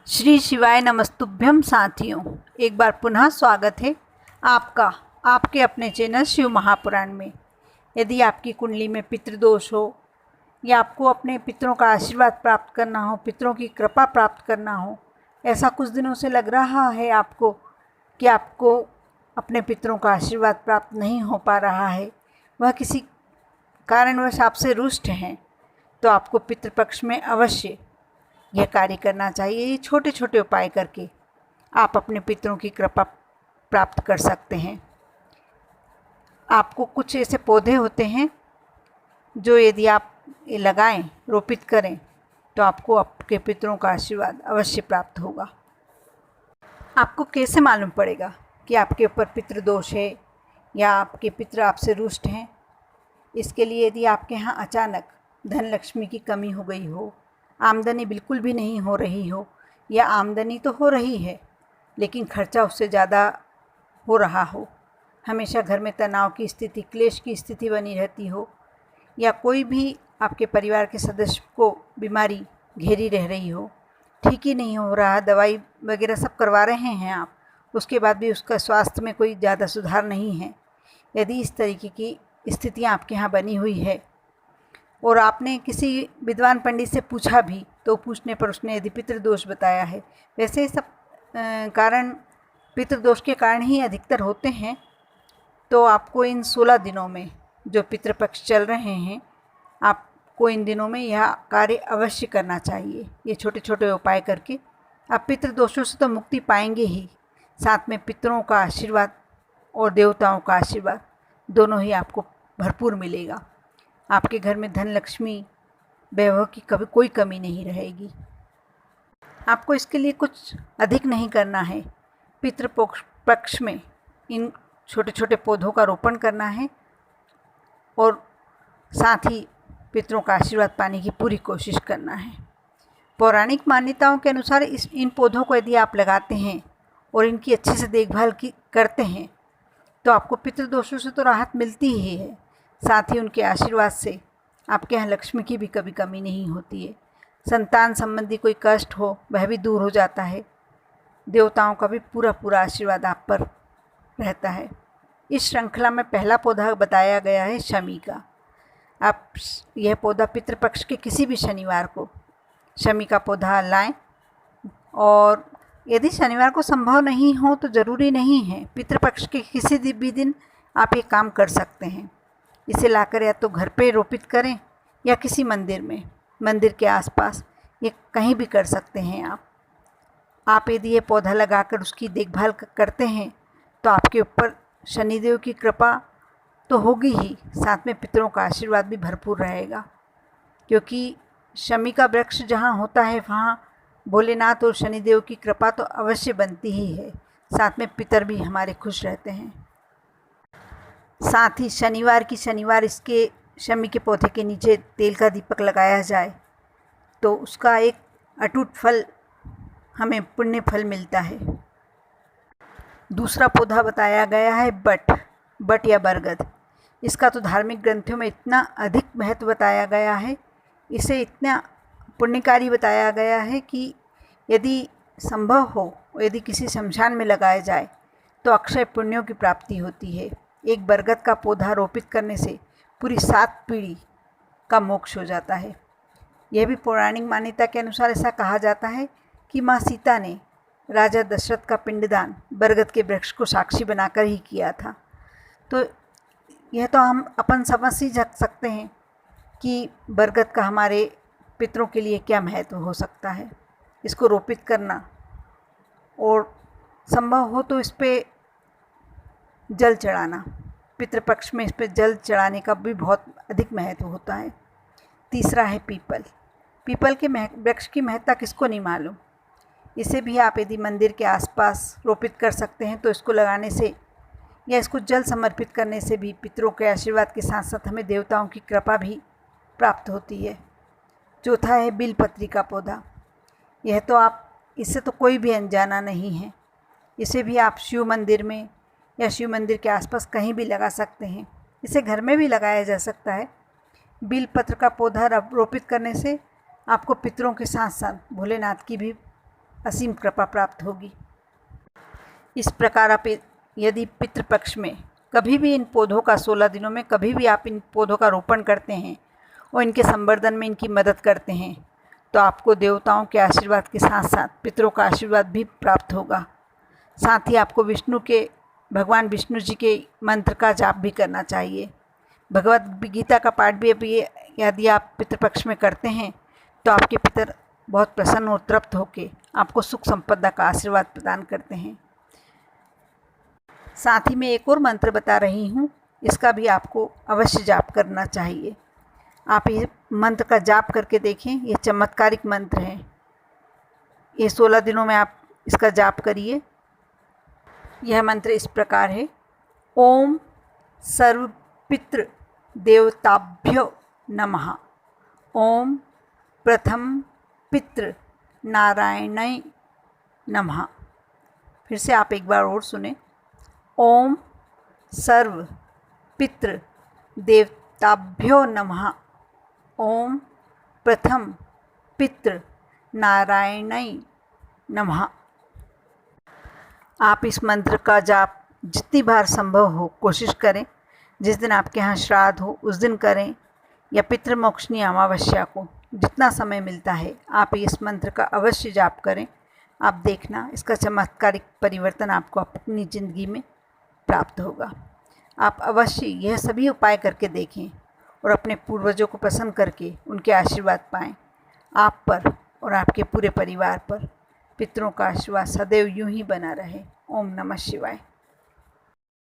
श्री शिवाय नमस्तुभ्यम साथियों, एक बार पुनः स्वागत है आपका आपके अपने चैनल शिव महापुराण में। यदि आपकी कुंडली में पितृदोष हो या आपको अपने पितरों का आशीर्वाद प्राप्त करना हो, पितरों की कृपा प्राप्त करना हो, ऐसा कुछ दिनों से लग रहा है आपको कि आपको अपने पितरों का आशीर्वाद प्राप्त नहीं हो पा रहा है, वह किसी कारणवश आपसे रुष्ट हैं, तो आपको पितृपक्ष में अवश्य यह कार्य करना चाहिए। ये छोटे छोटे उपाय करके आप अपने पितरों की कृपा प्राप्त कर सकते हैं। आपको कुछ ऐसे पौधे होते हैं जो यदि आप ये लगाएं, रोपित करें, तो आपको आपके पितरों का आशीर्वाद अवश्य प्राप्त होगा। आपको कैसे मालूम पड़ेगा कि आपके ऊपर पितृदोष है या आपके पितर आपसे रुष्ट हैं? इसके लिए यदि आपके यहाँ अचानक धन लक्ष्मी की कमी हो गई हो, आमदनी बिल्कुल भी नहीं हो रही हो, या आमदनी तो हो रही है लेकिन खर्चा उससे ज़्यादा हो रहा हो, हमेशा घर में तनाव की स्थिति, क्लेश की स्थिति बनी रहती हो, या कोई भी आपके परिवार के सदस्य को बीमारी घेरी रह रही हो, ठीक ही नहीं हो रहा, दवाई वगैरह सब करवा रहे हैं आप, उसके बाद भी उसका स्वास्थ्य में कोई ज़्यादा सुधार नहीं है, यदि इस तरीके की स्थितियाँ आपके यहाँ बनी हुई है और आपने किसी विद्वान पंडित से पूछा भी, तो पूछने पर उसने यदि पितृदोष बताया है, वैसे सब कारण पितृदोष के कारण ही अधिकतर होते हैं, तो आपको इन 16 दिनों में जो पितृपक्ष चल रहे हैं, आपको इन दिनों में यह कार्य अवश्य करना चाहिए। ये छोटे छोटे उपाय करके आप पितृदोषों से तो मुक्ति पाएंगे ही, साथ में पितरों का आशीर्वाद और देवताओं का आशीर्वाद दोनों ही आपको भरपूर मिलेगा। आपके घर में धन लक्ष्मी वैभव की कभी कोई कमी नहीं रहेगी। आपको इसके लिए कुछ अधिक नहीं करना है, पितृपक्ष में इन छोटे छोटे पौधों का रोपण करना है और साथ ही पितरों का आशीर्वाद पाने की पूरी कोशिश करना है। पौराणिक मान्यताओं के अनुसार इन पौधों को यदि आप लगाते हैं और इनकी अच्छे से देखभाल करते हैं, तो आपको पितृदोषों से तो राहत मिलती ही है, साथ ही उनके आशीर्वाद से आपके यहाँ लक्ष्मी की भी कभी कमी नहीं होती है। संतान संबंधी कोई कष्ट हो वह भी दूर हो जाता है, देवताओं का भी पूरा पूरा आशीर्वाद आप पर रहता है। इस श्रृंखला में पहला पौधा बताया गया है शमी का। आप यह पौधा पितृपक्ष के किसी भी शनिवार को शमी का पौधा लाएं, और यदि शनिवार को संभव नहीं हो तो ज़रूरी नहीं है, पितृपक्ष के किसी भी दिन आप ये काम कर सकते हैं। इसे लाकर या तो घर पे रोपित करें या किसी मंदिर में, मंदिर के आसपास, ये कहीं भी कर सकते हैं आप यदि ये पौधा लगाकर उसकी देखभाल करते हैं, तो आपके ऊपर शनिदेव की कृपा तो होगी ही, साथ में पितरों का आशीर्वाद भी भरपूर रहेगा, क्योंकि शमी का वृक्ष जहाँ होता है वहाँ भोलेनाथ और शनिदेव की कृपा तो अवश्य बनती ही है, साथ में पितर भी हमारे खुश रहते हैं। साथ ही शनिवार इसके शमी के पौधे के नीचे तेल का दीपक लगाया जाए तो उसका एक अटूट फल, हमें पुण्य फल मिलता है। दूसरा पौधा बताया गया है बट या बरगद। इसका तो धार्मिक ग्रंथों में इतना अधिक महत्व बताया गया है, इसे इतना पुण्यकारी बताया गया है कि यदि संभव हो, यदि किसी शमशान में लगाया जाए तो अक्षय पुण्यों की प्राप्ति होती है। एक बरगद का पौधा रोपित करने से पूरी 7 पीढ़ी का मोक्ष हो जाता है। यह भी पौराणिक मान्यता के अनुसार ऐसा कहा जाता है कि माँ सीता ने राजा दशरथ का पिंडदान बरगद के वृक्ष को साक्षी बनाकर ही किया था। तो यह तो हम अपन समझ ही सकते हैं कि बरगद का हमारे पितरों के लिए क्या महत्व हो सकता है। इसको रोपित करना और संभव हो तो इस पर जल चढ़ाना, पितृपक्ष में इस पर जल चढ़ाने का भी बहुत अधिक महत्व होता है। तीसरा है पीपल के वृक्ष की महत्ता किसको नहीं मालूम। इसे भी आप यदि मंदिर के आसपास रोपित कर सकते हैं, तो इसको लगाने से या इसको जल समर्पित करने से भी पितरों के आशीर्वाद के साथ साथ हमें देवताओं की कृपा भी प्राप्त होती है। चौथा है बिलपत्री का पौधा। यह तो आप, इससे तो कोई भी अनजाना नहीं है, इसे भी आप शिव मंदिर में या शिव मंदिर के आसपास कहीं भी लगा सकते हैं। इसे घर में भी लगाया जा सकता है। बिलपत्र का पौधा रोपित करने से आपको पितरों के साथ साथ भोलेनाथ की भी असीम कृपा प्राप्त होगी। इस प्रकार आप यदि पितृपक्ष में कभी भी इन पौधों का 16 दिनों में कभी भी आप इन पौधों का रोपण करते हैं और इनके संवर्धन में इनकी मदद करते हैं तो आपको देवताओं के आशीर्वाद के साथ साथ पितरों का आशीर्वाद भी प्राप्त होगा। साथ ही आपको भगवान विष्णु जी के मंत्र का जाप भी करना चाहिए। भगवद गीता का पाठ भी यदि आप पितृपक्ष में करते हैं तो आपके पितर बहुत प्रसन्न और तृप्त होकर आपको सुख संपदा का आशीर्वाद प्रदान करते हैं। साथ ही मैं एक और मंत्र बता रही हूँ, इसका भी आपको अवश्य जाप करना चाहिए। आप ये मंत्र का जाप करके देखें, यह चमत्कारिक मंत्र है। ये 16 दिनों में आप इसका जाप करिए। यह मंत्र इस प्रकार है। ओम सर्व पितृ देवताभ्यो नमः। ओम प्रथम पितृ नारायणाय नमः। फिर से आप एक बार और सुने। ओम सर्व पितृ देवताभ्यो नमः। ओम प्रथम पितृ नारायणाय नमः। आप इस मंत्र का जाप जितनी बार संभव हो कोशिश करें। जिस दिन आपके यहाँ श्राद्ध हो उस दिन करें या पितृमोक्षणी अमावस्या को, जितना समय मिलता है आप इस मंत्र का अवश्य जाप करें। आप देखना इसका चमत्कारिक परिवर्तन आपको अपनी ज़िंदगी में प्राप्त होगा। आप अवश्य यह सभी उपाय करके देखें और अपने पूर्वजों को प्रसन्न करके उनके आशीर्वाद पाएं। आप पर और आपके पूरे परिवार पर पितरों का आशीर्वाद सदैव यूं ही बना रहे। ओम नमः शिवाय।